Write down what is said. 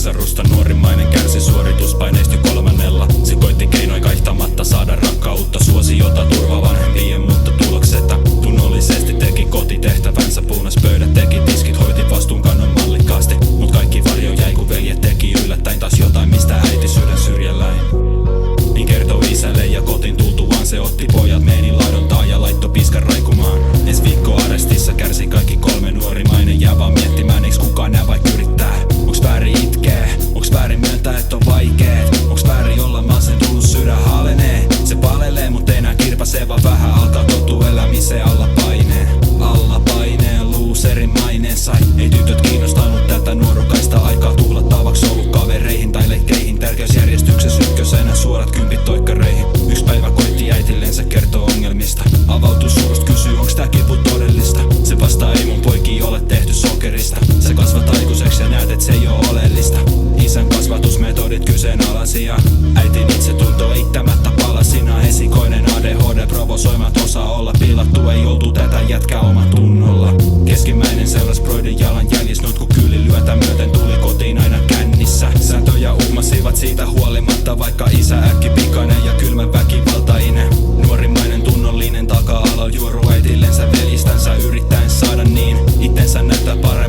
Pisarusta nuorimainen kärsi suorituspaineista jo kolmannella. Se koitti keinoin kaihtamatta saada rakkautta, suosiota, turva vanhempien, mutta tuloksetta. Tunnollisesti teki kotitehtävänsä, puunas pöydät, teki tiskit, hoiti vastuunkannon mallikkaasti. Mut kaikki varjo jäi kun veljet teki yllättäin taas jotain, mistä äiti sydän syrjälläin. Niin kertoi isälle ja kotiin tultuaan se otti pojat meinin laidontaa ja laittoi piskan raikumaan. Ensi viikko arestissa kärsi kaikki kolme, nuorimainen jää vaan miettimään, eiks kukaan nää vaik yrittää. Onks väärin itkee? Onks väärin myöntää et on vaikeet? Onks väärin olla masentunut, sydän haalenee? Se palelee mut ei enää kirpasee, vaan vähän alkaa tottua elämiseen alla paineen. Alla paineen, loserin maineen sai. Ei tytöt kiinnostanut tätä nuorukaista aikaa tuhlattavaksi ollut kavereihin tai leikkeihin. Tärkeysjärjestyksessä ykkösenä suorat kympit toikkareihin. Yksi päivä koitti äitillensä kertoo ongelmista. Avautui surusta, kysyy onks tää kipu todellista. Se vastaa ei mun poikii ole tehty sokerista. Sä kasvat aikuiseksi ja näet et se ei oo oleellista. Isän kasvatusmetodit kyseenalaisia. Äitin itsetunto eittämättä palasina. Esikoinen ADHD provosoimat osaa olla pilattu. Ei oltu tätä jätkää oman tunnolla. Keskimmäinen seuras broidin jalan jäljis. Notku kyli lyötä myöten tuli kotiin aina kännissä. Sääntöjä uhmasivat siitä huolimatta, vaikka isä äkki pikainen ja kylmä väkivaltainen. Nuorimainen tunnollinen taka-alalla juoru äitillensä veljistänsä yrittäen saada niin itsensä näyttää paremmin.